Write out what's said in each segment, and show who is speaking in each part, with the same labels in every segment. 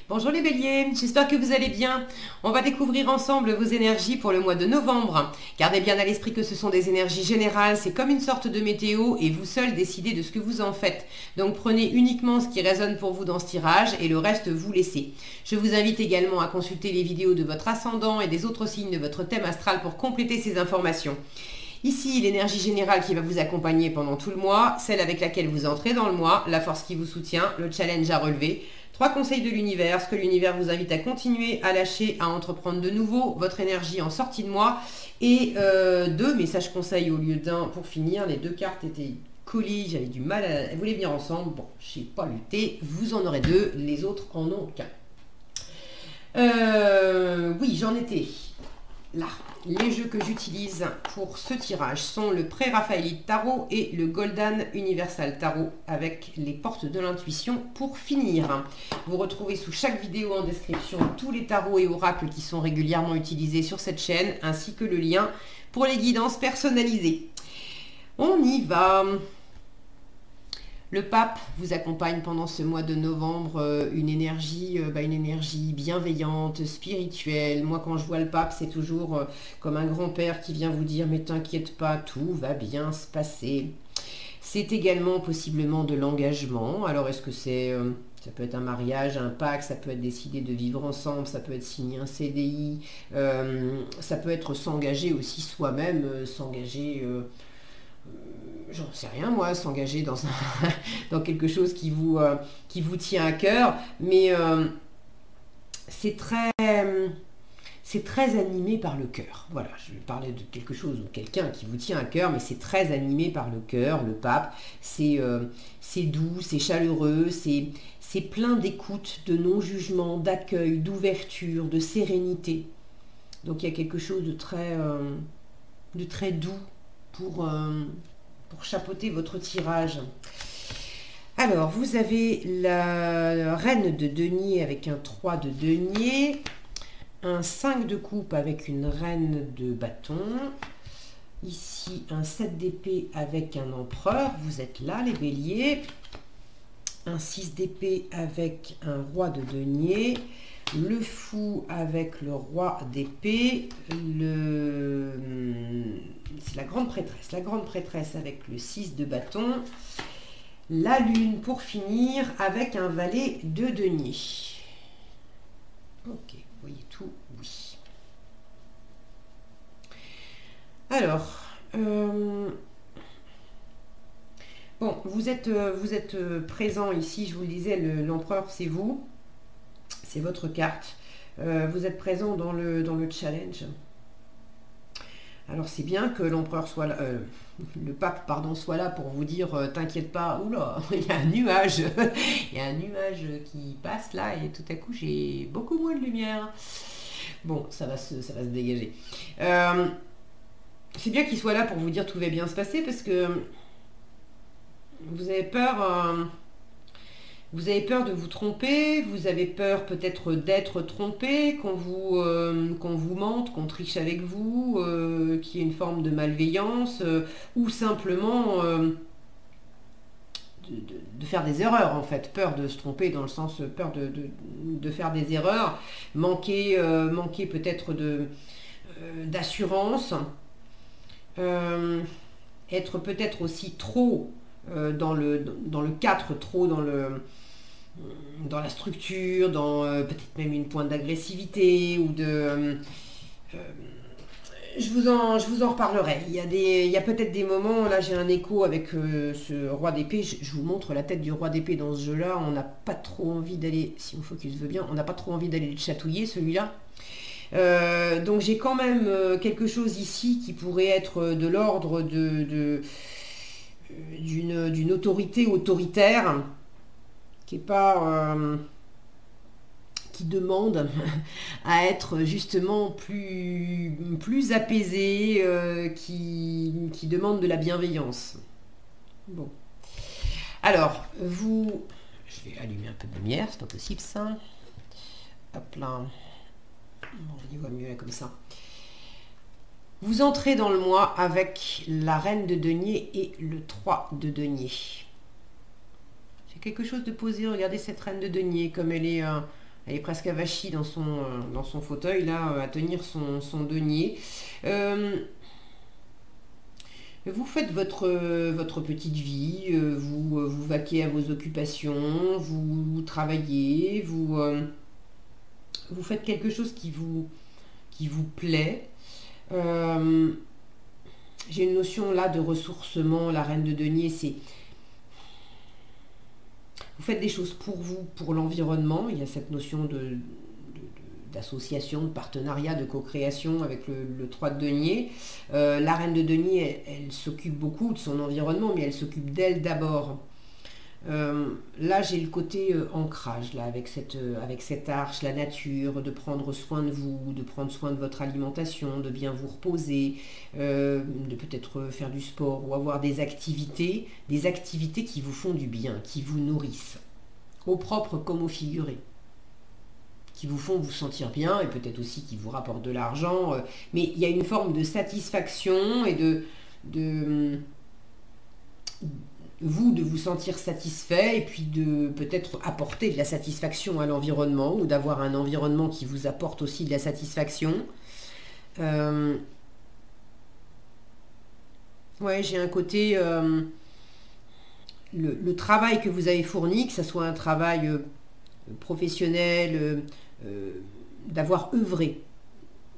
Speaker 1: Bonjour les béliers, j'espère que vous allez bien. On va découvrir ensemble vos énergies pour le mois de novembre. Gardez bien à l'esprit que ce sont des énergies générales, c'est comme une sorte de météo et vous seul décidez de ce que vous en faites. Donc prenez uniquement ce qui résonne pour vous dans ce tirage et le reste vous laissez. Je vous invite également à consulter les vidéos de votre ascendant et des autres signes de votre thème astral pour compléter ces informations. Ici, l'énergie générale qui va vous accompagner pendant tout le mois, celle avec laquelle vous entrez dans le mois, la force qui vous soutient, le challenge à relever. 3 conseils de l'univers, ce que l'univers vous invite à continuer à lâcher, à entreprendre de nouveau, votre énergie en sortie de mois. Et 2 messages conseils au lieu d'un pour finir. Les 2 cartes étaient collées, j'avais du mal à... Elles voulaient venir ensemble. Bon, je n'ai pas lutté, vous en aurez 2, les autres en ont qu'un. Oui, j'en étais là. Les jeux que j'utilise pour ce tirage sont le Pré-Raphaélite Tarot et le Golden Universal Tarot avec les portes de l'intuition pour finir. Vous retrouvez sous chaque vidéo en description tous les tarots et oracles qui sont régulièrement utilisés sur cette chaîne ainsi que le lien pour les guidances personnalisées. On y va! Le pape vous accompagne pendant ce mois de novembre, une énergie bienveillante, spirituelle. Moi, quand je vois le pape, c'est toujours comme un grand-père qui vient vous dire « Mais t'inquiète pas, tout va bien se passer ». C'est également possiblement de l'engagement. Alors, est-ce que c'est... ça peut être un mariage, un pacte, ça peut être décider de vivre ensemble, ça peut être signer un CDI, ça peut être s'engager aussi soi-même, s'engager... j'en sais rien moi, s'engager dans, dans quelque chose qui vous tient à cœur, mais c'est très animé par le cœur. Voilà, je vais parler de quelque chose ou quelqu'un qui vous tient à cœur, mais c'est très animé par le cœur. Le pape, c'est doux, c'est chaleureux, c'est plein d'écoute, de non-jugement, d'accueil, d'ouverture, de sérénité. Donc il y a quelque chose de très doux pour chapeauter votre tirage. Alors, vous avez la reine de denier avec un 3 de denier, un 5 de coupe avec une reine de bâton, ici un 7 d'épée avec un empereur, vous êtes là les béliers, un 6 d'épée avec un roi de denier, le fou avec le roi d'épée, c'est la grande prêtresse avec le 6 de bâton, la lune pour finir avec un valet de denier. Ok, vous voyez tout, oui. Alors, bon, vous êtes présent ici, je vous le disais, l'empereur c'est vous. C'est votre carte. Vous êtes présent dans le challenge. Alors c'est bien que l'empereur soit là, le pape pardon soit là pour vous dire t'inquiète pas, oula, il y a un nuage, il y a un nuage qui passe là et tout à coup j'ai beaucoup moins de lumière. Bon, ça va se dégager. C'est bien qu'il soit là pour vous dire tout va bien se passer parce que vous avez peur. Vous avez peur de vous tromper, vous avez peur peut-être d'être trompé, qu'on vous mente, qu'on triche avec vous, qu'il y ait une forme de malveillance, ou simplement de faire des erreurs en fait, peur de se tromper dans le sens, peur de faire des erreurs, manquer peut-être d'assurance, être peut-être aussi trop dans le 4, trop dans la structure, dans peut-être même une pointe d'agressivité ou de... je vous en reparlerai. Il y a peut-être des moments, là j'ai un écho avec ce roi d'épée, je vous montre la tête du roi d'épée dans ce jeu-là, on n'a pas trop envie d'aller, si mon focus veut bien, on n'a pas trop envie d'aller le chatouiller celui-là. Donc j'ai quand même quelque chose ici qui pourrait être de l'ordre d'une autorité autoritaire qui est pas qui demande à être justement plus apaisée, qui demande de la bienveillance. Bon, alors vous, je vais allumer un peu de lumière, c'est pas possible ça. Hop là, on y voit mieux là comme ça. Vous entrez dans le mois avec la reine de denier et le 3 de denier. J'ai quelque chose de posé, regardez cette reine de denier, comme elle Elle est presque avachie dans son fauteuil, là, à tenir son denier. Vous faites votre petite vie, vous vaquez à vos occupations, vous travaillez, vous faites quelque chose qui vous plaît. J'ai une notion là de ressourcement, la reine de denier, c'est... Vous faites des choses pour vous, pour l'environnement. Il y a cette notion d'association, de partenariat, de co-création avec le 3 de denier. La reine de denier, elle s'occupe beaucoup de son environnement, mais elle s'occupe d'elle d'abord. Là, j'ai le côté ancrage, là, avec cette arche, la nature, de prendre soin de vous, de prendre soin de votre alimentation, de bien vous reposer, de peut-être faire du sport ou avoir des activités qui vous font du bien, qui vous nourrissent, au propre comme au figuré, qui vous font vous sentir bien et peut-être aussi qui vous rapportent de l'argent. Mais il y a une forme de satisfaction et de vous sentir satisfait et puis de peut-être apporter de la satisfaction à l'environnement ou d'avoir un environnement qui vous apporte aussi de la satisfaction. Ouais, j'ai un côté... le travail que vous avez fourni, que ce soit un travail professionnel, d'avoir œuvré.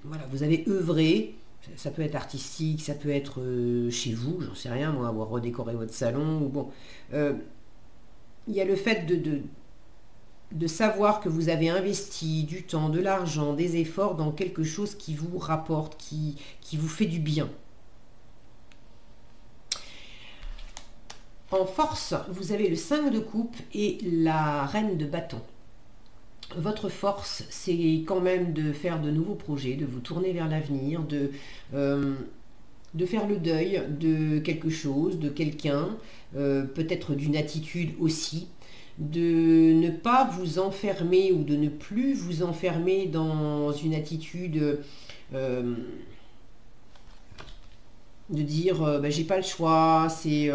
Speaker 1: Voilà, vous avez œuvré. Ça peut être artistique, ça peut être chez vous, j'en sais rien, moi, avoir redécoré votre salon. Ou bon, il y a le fait de savoir que vous avez investi du temps, de l'argent, des efforts dans quelque chose qui vous rapporte, qui vous fait du bien. En force, vous avez le 5 de coupe et la reine de bâton. Votre force, c'est quand même de faire de nouveaux projets, de vous tourner vers l'avenir, de faire le deuil de quelque chose, de quelqu'un, peut-être d'une attitude aussi, de ne pas vous enfermer ou de ne plus vous enfermer dans une attitude de dire bah, j'ai pas le choix, c'est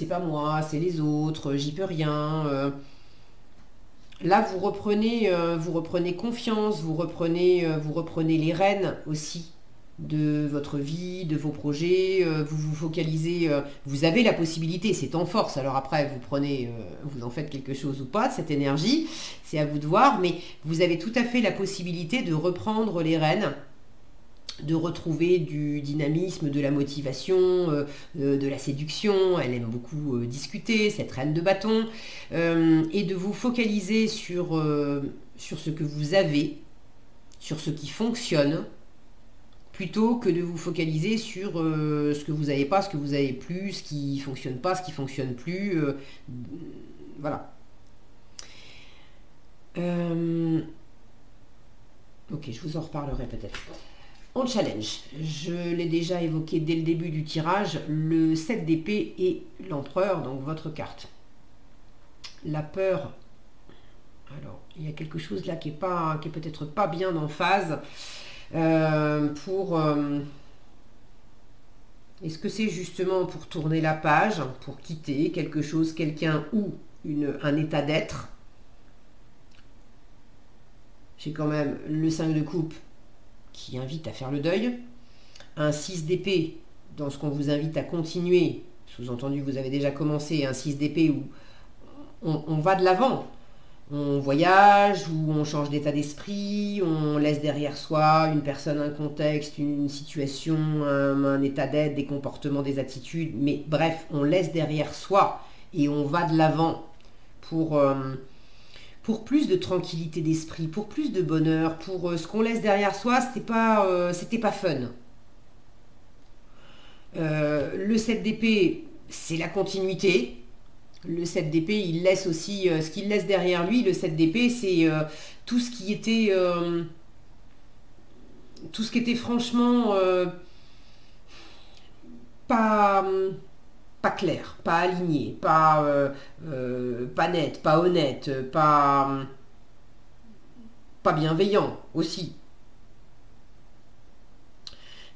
Speaker 1: pas moi, c'est les autres, j'y peux rien. Là, vous reprenez confiance, vous reprenez les rênes aussi de votre vie, de vos projets, vous vous focalisez, vous avez la possibilité, c'est en force, alors après vous prenez, vous en faites quelque chose ou pas de cette énergie, c'est à vous de voir, mais vous avez tout à fait la possibilité de reprendre les rênes, de retrouver du dynamisme, de la motivation, de la séduction. Elle aime beaucoup discuter, cette reine de bâton, et de vous focaliser sur ce que vous avez, sur ce qui fonctionne, plutôt que de vous focaliser sur ce que vous n'avez pas, ce que vous n'avez plus, ce qui ne fonctionne pas, ce qui ne fonctionne plus. Voilà. Ok, je vous en reparlerai peut-être. En challenge, je l'ai déjà évoqué dès le début du tirage, le 7 d'épée et l'empereur, donc votre carte. La peur, alors il y a quelque chose là qui est peut-être pas bien en phase. Est-ce que c'est justement pour tourner la page, pour quitter quelque chose, quelqu'un ou un état d'être? J'ai quand même le 5 de coupe qui invite à faire le deuil, un 6 d'épée dans ce qu'on vous invite à continuer, sous-entendu vous avez déjà commencé, un 6 d'épée où on va de l'avant, on voyage, ou on change d'état d'esprit, on laisse derrière soi une personne, un contexte, une situation, un état d'être, des comportements, des attitudes, mais bref, on laisse derrière soi et on va de l'avant pour plus de tranquillité d'esprit, pour plus de bonheur, pour ce qu'on laisse derrière soi, c'était pas fun. Le 7 d'épée, c'est la continuité. Le 7 d'épée, il laisse aussi ce qu'il laisse derrière lui. Le 7 d'épée, c'est tout ce qui était franchement pas clair, pas aligné, pas net, pas honnête, pas bienveillant aussi.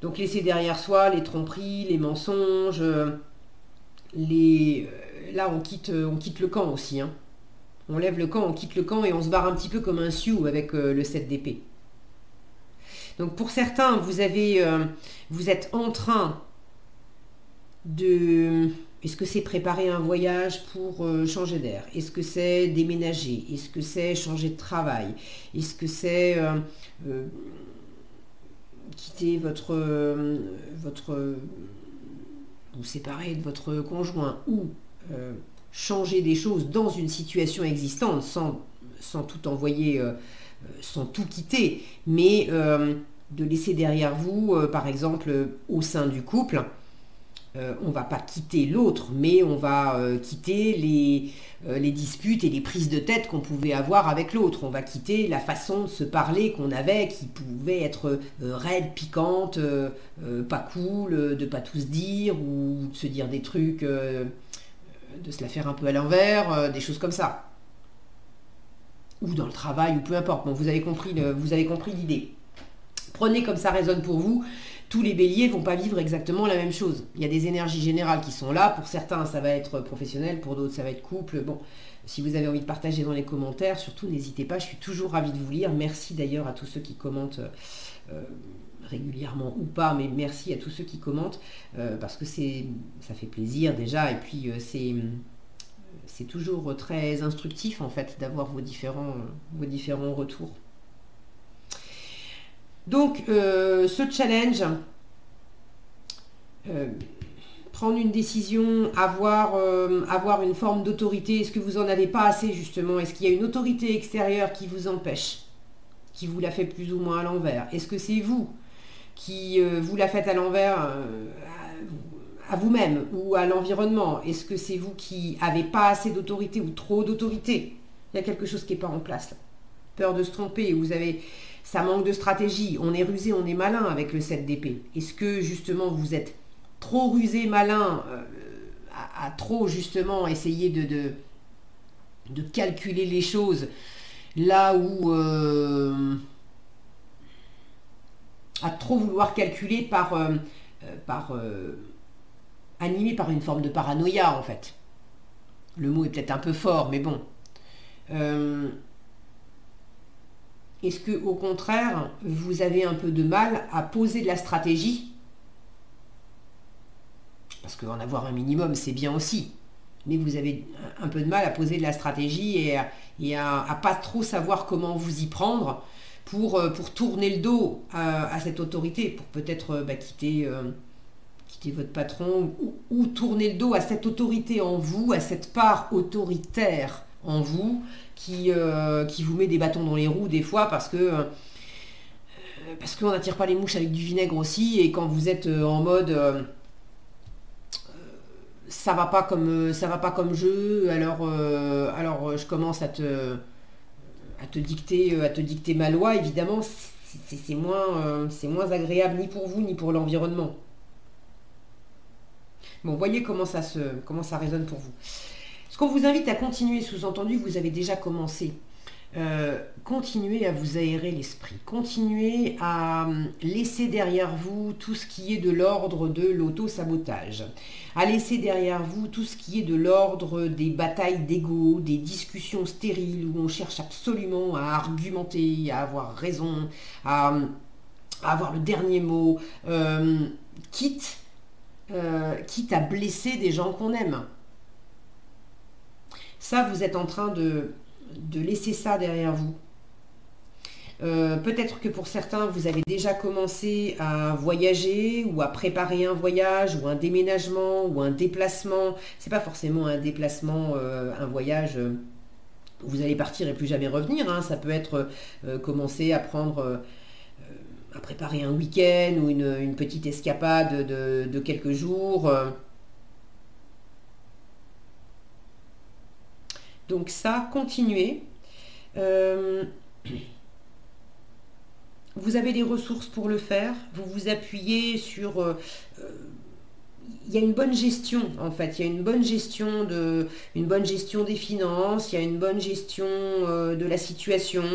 Speaker 1: Donc laisser derrière soi les tromperies, les mensonges, là on quitte le camp aussi, hein. On lève le camp, on quitte le camp et on se barre un petit peu comme un sioux avec le 7 d'épée. Donc pour certains, vous êtes en train de... Est-ce que c'est préparer un voyage pour changer d'air? Est-ce que c'est déménager? Est-ce que c'est changer de travail? Est-ce que c'est quitter vous séparer de votre conjoint ou changer des choses dans une situation existante sans tout envoyer, sans tout quitter, mais de laisser derrière vous, par exemple, au sein du couple, on ne va pas quitter l'autre, mais on va quitter les disputes et les prises de tête qu'on pouvait avoir avec l'autre. On va quitter la façon de se parler qu'on avait, qui pouvait être raide, piquante, pas cool, de pas tout se dire, ou de se dire des trucs, de se la faire un peu à l'envers, des choses comme ça. Ou dans le travail, ou peu importe. Bon, vous avez compris l'idée. Prenez comme ça résonne pour vous. Tous les béliers ne vont pas vivre exactement la même chose. Il y a des énergies générales qui sont là. Pour certains, ça va être professionnel. Pour d'autres, ça va être couple. Bon, si vous avez envie de partager dans les commentaires, surtout, n'hésitez pas. Je suis toujours ravie de vous lire. Merci d'ailleurs à tous ceux qui commentent régulièrement ou pas. Mais merci à tous ceux qui commentent parce que ça fait plaisir déjà. Et puis, c'est toujours très instructif, en fait, d'avoir vos différents retours. Donc, ce challenge, prendre une décision, avoir une forme d'autorité, est-ce que vous n'en avez pas assez justement? Est-ce qu'il y a une autorité extérieure qui vous empêche, qui vous la fait plus ou moins à l'envers? Est-ce que c'est vous qui vous la faites à l'envers à vous-même ou à l'environnement? Est-ce que c'est vous qui n'avez pas assez d'autorité ou trop d'autorité? Il y a quelque chose qui n'est pas en place là. Peur de se tromper, ça manque de stratégie, on est rusé, on est malin avec le 7 d'épée. Est-ce que justement vous êtes trop rusé, malin, à trop justement essayer de calculer les choses là où... à trop vouloir calculer animé par une forme de paranoïa en fait. Le mot est peut-être un peu fort, mais bon. Est-ce que au contraire, vous avez un peu de mal à poser de la stratégie? Parce qu'en avoir un minimum, c'est bien aussi. Mais vous avez un peu de mal à poser de la stratégie et à pas trop savoir comment vous y prendre pour tourner le dos à cette autorité, pour peut-être quitter votre patron ou tourner le dos à cette autorité en vous, à cette part autoritaire en vous qui vous met des bâtons dans les roues des fois parce qu'on n'attire pas les mouches avec du vinaigre aussi, et quand vous êtes en mode ça va pas comme jeu, alors je commence à te dicter ma loi, évidemment c'est moins agréable ni pour vous ni pour l'environnement. Bon, voyez comment ça résonne pour vous. Ce qu'on vous invite à continuer, sous-entendu, vous avez déjà commencé. Continuez à vous aérer l'esprit. Continuez à laisser derrière vous tout ce qui est de l'ordre de l'auto-sabotage. À laisser derrière vous tout ce qui est de l'ordre des batailles d'ego, des discussions stériles où on cherche absolument à argumenter, à avoir raison, à avoir le dernier mot, quitte à blesser des gens qu'on aime. Ça, vous êtes en train de laisser ça derrière vous. Peut-être que pour certains, vous avez déjà commencé à voyager ou à préparer un voyage ou un déménagement ou un déplacement. C'est pas forcément un déplacement, un voyage où vous allez partir et plus jamais revenir. Hein. Ça peut être commencer à préparer un week-end ou une petite escapade de quelques jours. Donc ça, continuez. Vous avez les ressources pour le faire. Vous vous appuyez sur... il y a une bonne gestion, en fait. Il y a une bonne gestion des finances. Il y a une bonne gestion de la situation.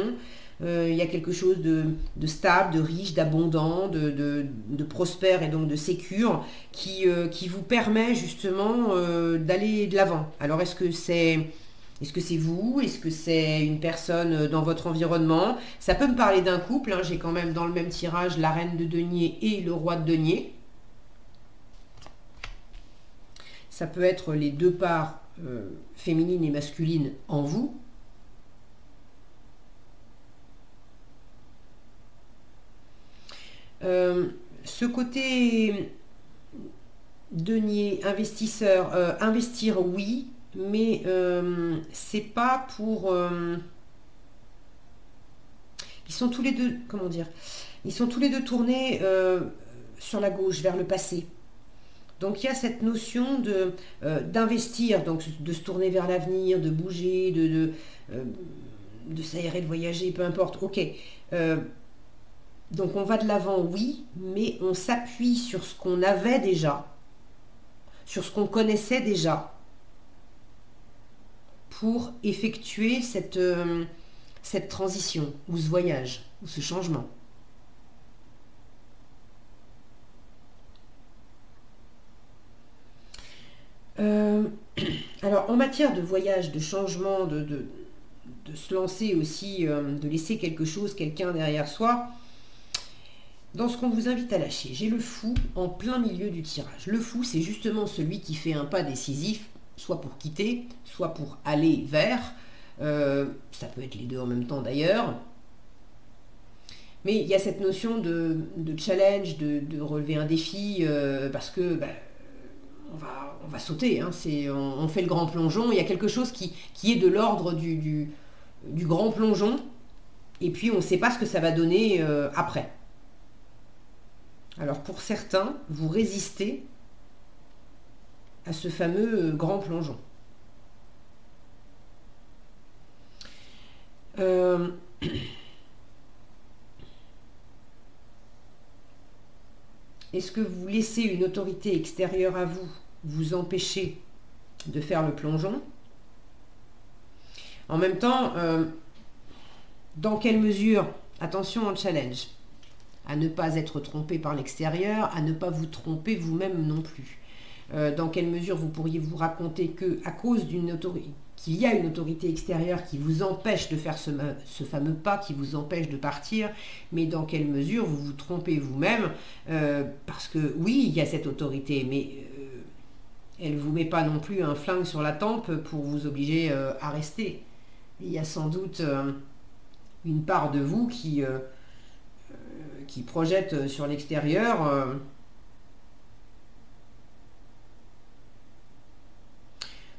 Speaker 1: Il y a quelque chose de stable, de riche, d'abondant, de prospère et donc de sécure qui vous permet justement d'aller de l'avant. Alors est-ce que c'est Est-ce que c'est vous? Est-ce que c'est une personne dans votre environnement? Ça peut me parler d'un couple, hein. J'ai quand même dans le même tirage la reine de denier et le roi de denier. Ça peut être les deux parts féminines et masculines en vous. Ce côté denier, investisseur, investir oui, mais c'est pas pour... ils sont tous les deux, comment dire, ils sont tous les deux tournés sur la gauche, vers le passé. Donc il y a cette notion d'investir, donc de se tourner vers l'avenir, de bouger, de s'aérer, de voyager, peu importe. Ok. Donc on va de l'avant, oui, mais on s'appuie sur ce qu'on avait déjà, sur ce qu'on connaissait déjà, pour effectuer cette transition, ou ce voyage, ou ce changement. Alors en matière de voyage, de changement, de se lancer aussi, de laisser quelque chose, quelqu'un derrière soi, dans ce qu'on vous invite à lâcher, j'ai le fou en plein milieu du tirage. Le fou, c'est justement celui qui fait un pas décisif, soit pour quitter, soit pour aller vers. Ça peut être les deux en même temps d'ailleurs. Mais il y a cette notion de challenge, de relever un défi, parce que on va sauter. Hein, on fait le grand plongeon. Il y a quelque chose qui est de l'ordre du grand plongeon. Et puis on ne sait pas ce que ça va donner après. Alors pour certains, vous résistez à ce fameux grand plongeon. Est-ce que vous laissez une autorité extérieure à vous empêcher de faire le plongeon? En même temps, dans quelle mesure, attention en challenge, à ne pas être trompé par l'extérieur, à ne pas vous tromper vous-même non plus. Dans quelle mesure vous pourriez vous raconter que, à cause d'une autorité, qu'il y a une autorité extérieure qui vous empêche de faire ce fameux pas, qui vous empêche de partir, mais dans quelle mesure vous vous trompez vous-même, parce que oui, il y a cette autorité, mais elle ne vous met pas non plus un flingue sur la tempe pour vous obliger à rester. Il y a sans doute une part de vous qui projette sur l'extérieur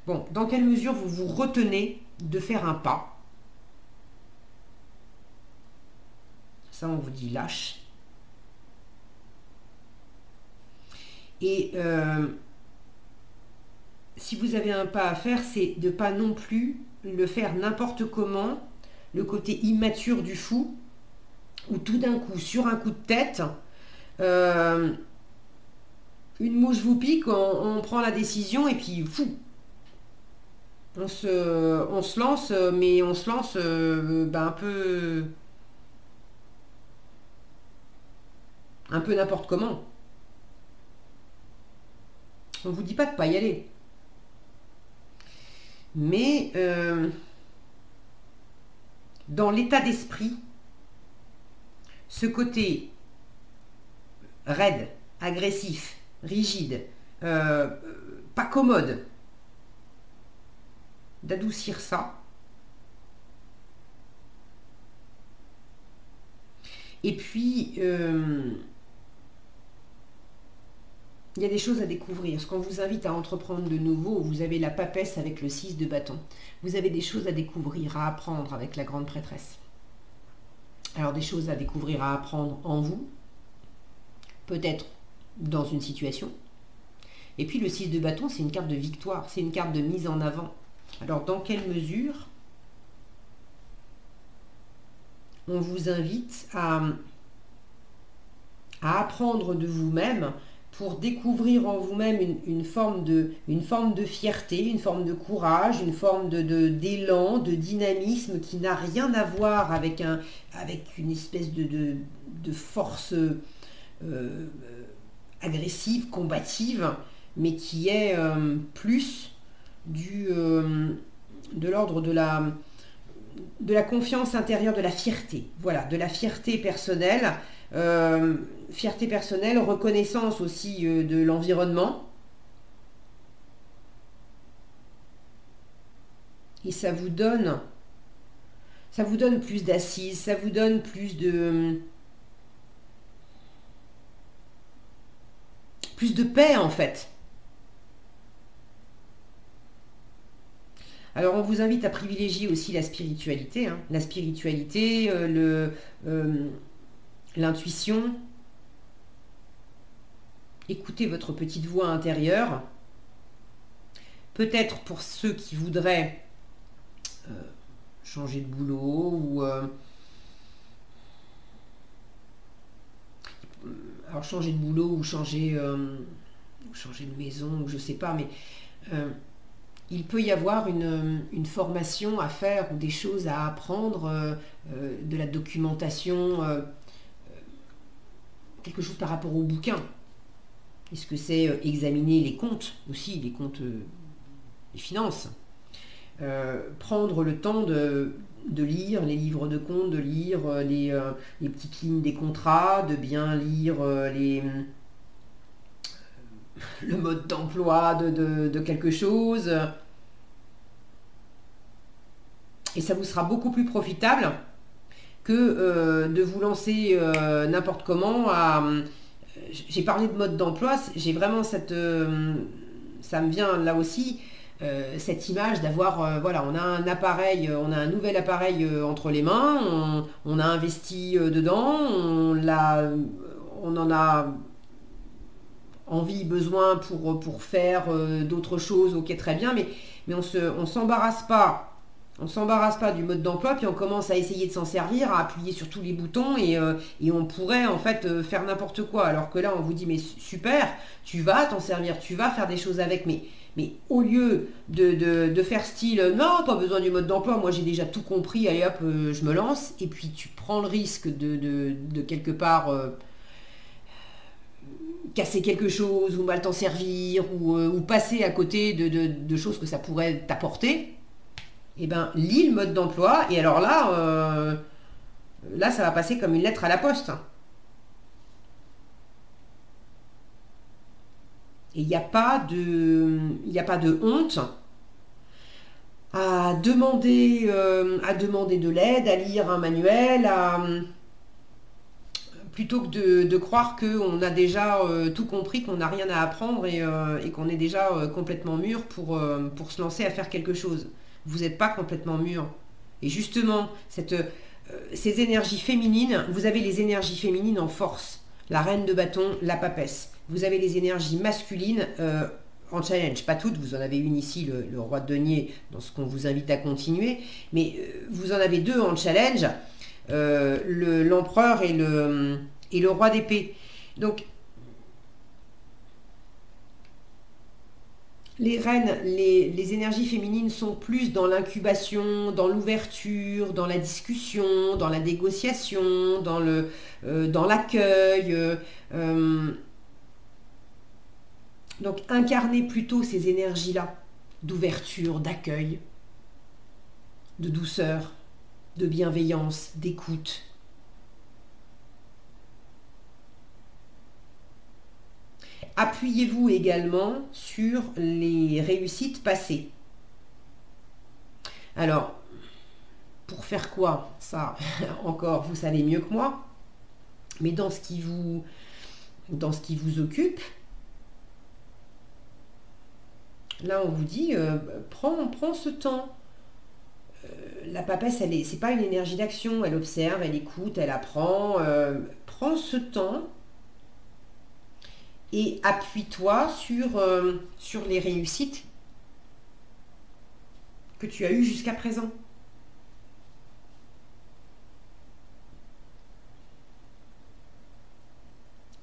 Speaker 1: Bon, dans quelle mesure vous vous retenez de faire un pas? Ça, on vous dit lâche. Et si vous avez un pas à faire, c'est de ne pas non plus le faire n'importe comment, le côté immature du fou, où tout d'un coup, sur un coup de tête, une mouche vous pique, on prend la décision et puis fou. On se lance, mais on se lance un peu n'importe comment. On ne vous dit pas de ne pas y aller. Mais dans l'état d'esprit, ce côté raide, agressif, rigide, pas commode, d'adoucir ça. Et puis, il y a des choses à découvrir. Ce qu'on vous invite à entreprendre de nouveau, vous avez la papesse avec le 6 de bâton. Vous avez des choses à découvrir, à apprendre avec la grande prêtresse. Alors des choses à découvrir, à apprendre en vous, peut-être dans une situation. Et puis le 6 de bâton, c'est une carte de victoire, c'est une carte de mise en avant. Alors dans quelle mesure on vous invite à apprendre de vous-même pour découvrir en vous-même une forme de fierté, une forme de courage, une forme d'élan, de dynamisme qui n'a rien à voir avec une espèce de force agressive, combative, mais qui est plus de l'ordre de la confiance intérieure, de la fierté. Voilà, de la fierté personnelle. Fierté personnelle, reconnaissance aussi de l'environnement. Et ça vous donne plus d'assises, ça vous donne plus de paix en fait. Alors on vous invite à privilégier aussi la spiritualité, hein. La spiritualité, l'intuition. Écoutez votre petite voix intérieure. Peut-être pour ceux qui voudraient changer de boulot ou alors changer de boulot ou changer de maison ou je sais pas, mais il peut y avoir une formation à faire ou des choses à apprendre, de la documentation, quelque chose par rapport au bouquin. Est-ce que c'est examiner les comptes aussi, les comptes, les finances, prendre le temps de lire les livres de comptes, de lire les petites lignes des contrats, de bien lire le mode d'emploi de quelque chose. Et ça vous sera beaucoup plus profitable que de vous lancer n'importe comment j'ai parlé de mode d'emploi, j'ai vraiment cette... ça me vient là aussi, cette image d'avoir... voilà, on a un appareil, on a un nouvel appareil entre les mains, on a investi dedans, on en a envie, besoin pour faire d'autres choses, ok, très bien, mais on s'embarrasse pas. On s'embarrasse pas du mode d'emploi, puis on commence à essayer de s'en servir, à appuyer sur tous les boutons et on pourrait en fait faire n'importe quoi. Alors que là, on vous dit, mais super, tu vas t'en servir, tu vas faire des choses avec, mais au lieu de faire style, non, pas besoin du mode d'emploi, moi j'ai déjà tout compris, allez hop, je me lance, et puis tu prends le risque de quelque part casser quelque chose, ou mal t'en servir, ou passer à côté de choses que ça pourrait t'apporter. Eh ben, lis le mode d'emploi, et alors là, ça va passer comme une lettre à la poste. Et il n'y a pas de honte à demander de l'aide, à lire un manuel, plutôt que de croire qu'on a déjà tout compris, qu'on n'a rien à apprendre et qu'on est déjà complètement mûr pour se lancer à faire quelque chose. Vous n'êtes pas complètement mûr. Et justement, ces énergies féminines, vous avez les énergies féminines en force. La reine de bâton, la papesse. Vous avez les énergies masculines en challenge. Pas toutes, vous en avez une ici, le roi de denier, dans ce qu'on vous invite à continuer. Mais vous en avez deux en challenge, l'empereur et le roi d'épée. Donc, les reines, les énergies féminines sont plus dans l'incubation, dans l'ouverture, dans la discussion, dans la négociation, dans l'accueil. Donc incarnez plutôt ces énergies-là, d'ouverture, d'accueil, de douceur, de bienveillance, d'écoute. Appuyez-vous également sur les réussites passées. Alors, pour faire quoi? Ça, encore, vous savez mieux que moi. Mais dans ce qui vous occupe, là, on vous dit, prends ce temps. La papesse, c'est pas une énergie d'action. Elle observe, elle écoute, elle apprend. Prends ce temps. Et appuie-toi sur les réussites que tu as eues jusqu'à présent.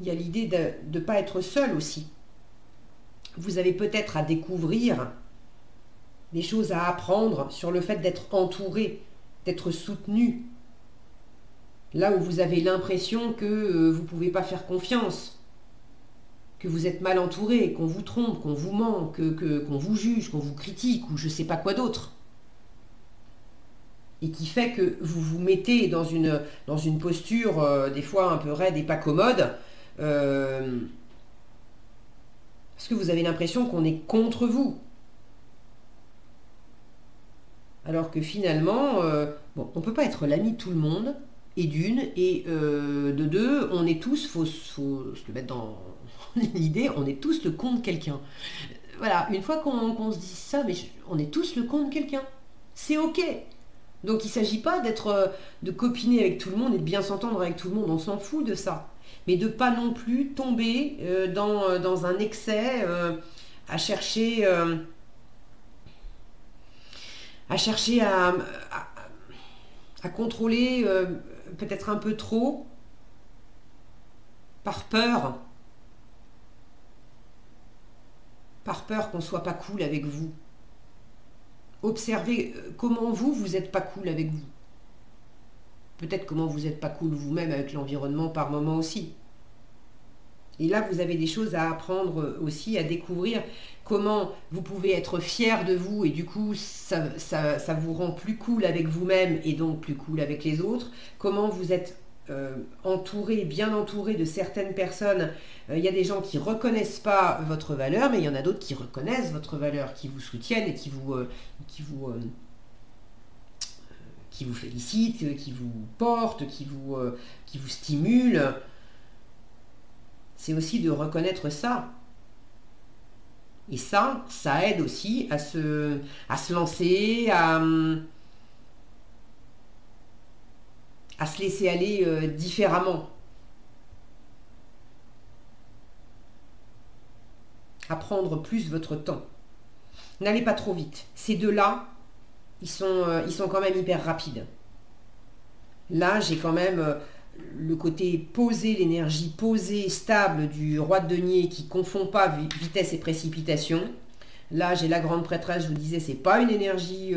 Speaker 1: Il y a l'idée de ne pas être seul aussi. Vous avez peut-être à découvrir des choses à apprendre sur le fait d'être entouré, d'être soutenu. Là où vous avez l'impression que vous ne pouvez pas faire confiance, que vous êtes mal entouré, qu'on vous trompe, qu'on vous ment, qu'on vous juge, qu'on vous critique, ou je ne sais pas quoi d'autre. et qui fait que vous vous mettez dans une posture des fois un peu raide et pas commode, parce que vous avez l'impression qu'on est contre vous. Alors que finalement, bon, on ne peut pas être l'ami de tout le monde, et d'une, et de deux, on est tous, faut se le mettre dans l'idée, on est tous le con de quelqu'un. Voilà, une fois qu'on se dit ça, mais on est tous le con de quelqu'un. C'est ok. Donc il ne s'agit pas de copiner avec tout le monde et de bien s'entendre avec tout le monde, on s'en fout de ça. Mais de pas non plus tomber dans un excès à chercher à contrôler peut-être un peu trop par peur qu'on soit pas cool avec vous. Observez comment vous n'êtes pas cool avec vous. Peut-être comment vous n'êtes pas cool vous-même avec l'environnement par moment aussi. Et là, vous avez des choses à apprendre aussi, à découvrir comment vous pouvez être fier de vous et du coup, ça vous rend plus cool avec vous-même et donc plus cool avec les autres. Comment vous êtes bien entouré de certaines personnes. Il y a des gens qui ne reconnaissent pas votre valeur, mais il y en a d'autres qui reconnaissent votre valeur, qui vous soutiennent et qui vous félicitent, qui vous portent, qui vous stimulent. C'est aussi de reconnaître ça. Et ça aide aussi à se lancer, à se laisser aller différemment. À prendre plus votre temps. N'allez pas trop vite. Ces deux-là, ils sont quand même hyper rapides. Là, j'ai quand même le côté posé, l'énergie posée, stable du roi de denier qui ne confond pas vitesse et précipitation. Là, j'ai la grande prêtresse, je vous disais, c'est pas une énergie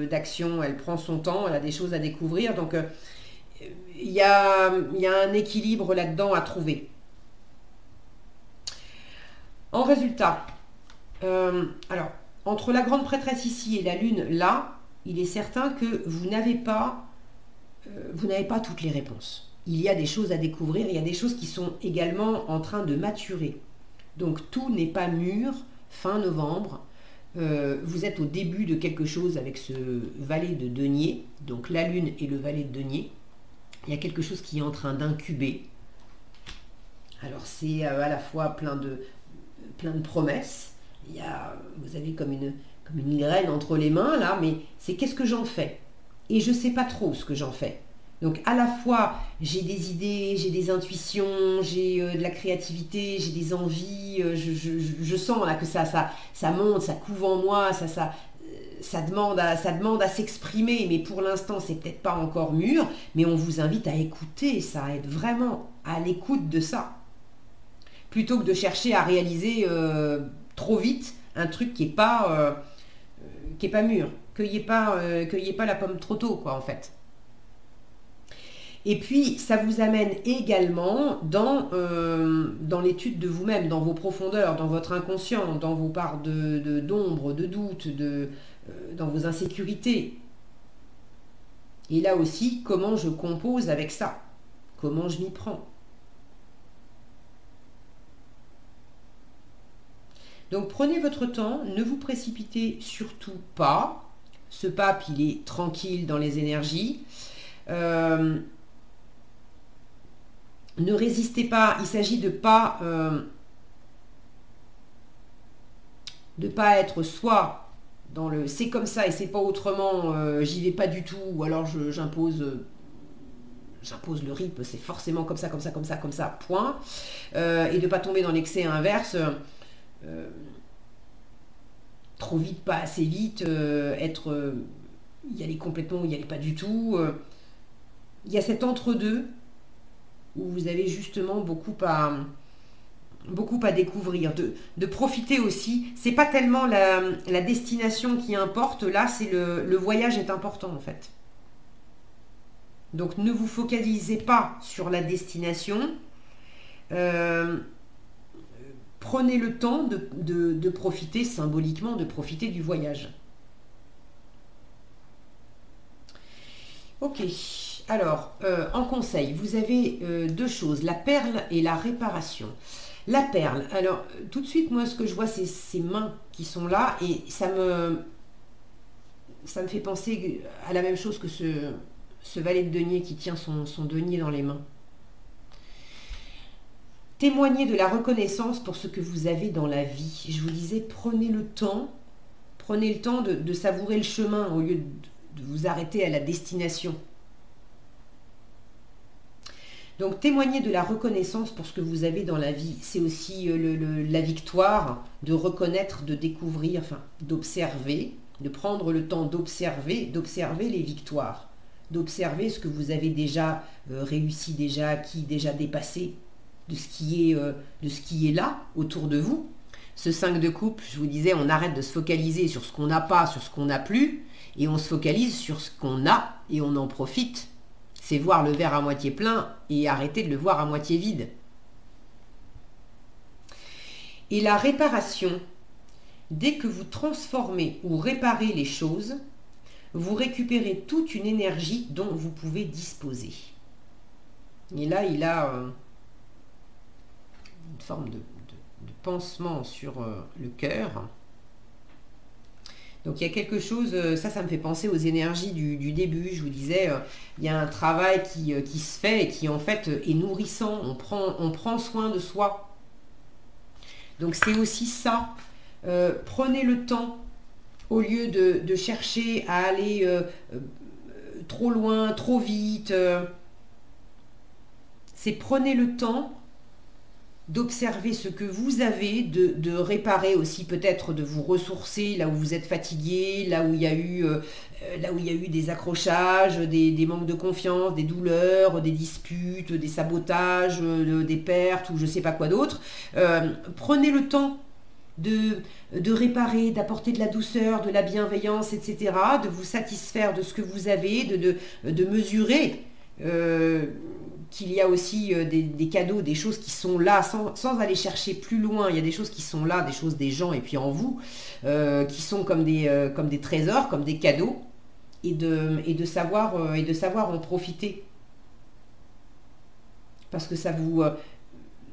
Speaker 1: d'action, elle prend son temps, elle a des choses à découvrir. Donc, il y a un équilibre là-dedans à trouver. En résultat, alors, entre la grande prêtresse ici et la lune là, il est certain que vous n'avez pas toutes les réponses. Il y a des choses à découvrir, il y a des choses qui sont également en train de maturer. Donc tout n'est pas mûr fin novembre. Vous êtes au début de quelque chose avec ce valet de denier, donc la lune et le valet de denier. Il y a quelque chose qui est en train d'incuber. Alors c'est à la fois plein de promesses. Vous avez comme une graine entre les mains là, mais c'est qu'est-ce que j'en fais? Et je ne sais pas trop ce que j'en fais. Donc à la fois j'ai des idées, j'ai des intuitions, j'ai de la créativité, j'ai des envies, je sens là que ça monte, ça couve en moi, ça demande à s'exprimer, mais pour l'instant c'est peut-être pas encore mûr, mais on vous invite à écouter, ça aide vraiment à l'écoute de ça. Plutôt que de chercher à réaliser trop vite un truc qui est pas mûr, cueillez pas la pomme trop tôt quoi en fait. Et puis, ça vous amène également dans l'étude de vous-même, dans vos profondeurs, dans votre inconscient, dans vos parts d'ombre, de doute, dans vos insécurités. Et là aussi, comment je compose avec ça? Comment je m'y prends? Donc, prenez votre temps, ne vous précipitez surtout pas. Ce pape, il est tranquille dans les énergies. Ne résistez pas, il s'agit de pas être soit dans le c'est comme ça et c'est pas autrement, j'y vais pas du tout, ou alors j'impose le rythme, c'est forcément comme ça, point. Et de pas tomber dans l'excès inverse, trop vite, pas assez vite, y aller complètement ou y aller pas du tout. Il y a cet entre-deux où vous avez justement beaucoup à découvrir, de profiter aussi. C'est pas tellement la destination qui importe, là c'est le voyage est important en fait. Donc ne vous focalisez pas sur la destination, prenez le temps de profiter symboliquement, de profiter du voyage. Ok, alors, en conseil, vous avez deux choses, la perle et la réparation. La perle, alors, tout de suite, moi, ce que je vois, c'est ces mains qui sont là, et ça me fait penser à la même chose que ce valet de denier qui tient son denier dans les mains. Témoignez de la reconnaissance pour ce que vous avez dans la vie. Je vous disais, prenez le temps de savourer le chemin au lieu de vous arrêter à la destination. Donc témoignez de la reconnaissance pour ce que vous avez dans la vie. C'est aussi la victoire de reconnaître, de découvrir, enfin d'observer, de prendre le temps d'observer les victoires, d'observer ce que vous avez déjà réussi, déjà acquis, déjà dépassé, de ce qui est là autour de vous. Ce 5 de coupe, je vous disais, on arrête de se focaliser sur ce qu'on n'a pas, sur ce qu'on n'a plus, et on se focalise sur ce qu'on a et on en profite. C'est voir le verre à moitié plein et arrêter de le voir à moitié vide. Et la réparation, dès que vous transformez ou réparez les choses, vous récupérez toute une énergie dont vous pouvez disposer. Et là, il a une forme de pansement sur le cœur. Donc il y a quelque chose, ça me fait penser aux énergies du début. Je vous disais, il y a un travail qui se fait et qui en fait est nourrissant. On prend soin de soi. Donc c'est aussi ça. Prenez le temps, au lieu de chercher à aller trop loin, trop vite. C'est prenez le temps d'observer ce que vous avez, de réparer aussi, peut-être de vous ressourcer là où vous êtes fatigué, là où il y a eu des accrochages, des manques de confiance, des douleurs, des disputes, des sabotages, des pertes ou je ne sais pas quoi d'autre. Prenez le temps de réparer, d'apporter de la douceur, de la bienveillance, etc., de vous satisfaire de ce que vous avez, de mesurer qu'il y a aussi des cadeaux, des choses qui sont là, sans aller chercher plus loin. Il y a des choses qui sont là, des choses des gens et puis en vous, qui sont comme des trésors, comme des cadeaux, et de savoir en profiter. Parce que ça vous...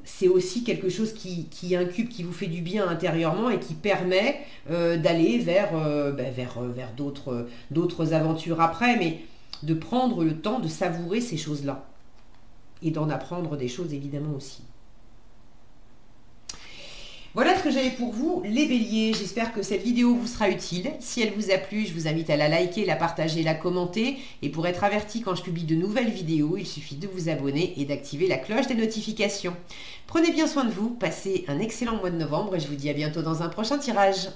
Speaker 1: c'est aussi quelque chose qui incube, qui vous fait du bien intérieurement et qui permet d'aller vers d'autres aventures après, mais de prendre le temps de savourer ces choses-là. Et d'en apprendre des choses évidemment aussi. Voilà ce que j'avais pour vous, les béliers. J'espère que cette vidéo vous sera utile. Si elle vous a plu, je vous invite à la liker, la partager, la commenter. Et pour être averti quand je publie de nouvelles vidéos, il suffit de vous abonner et d'activer la cloche des notifications. Prenez bien soin de vous, passez un excellent mois de novembre et je vous dis à bientôt dans un prochain tirage.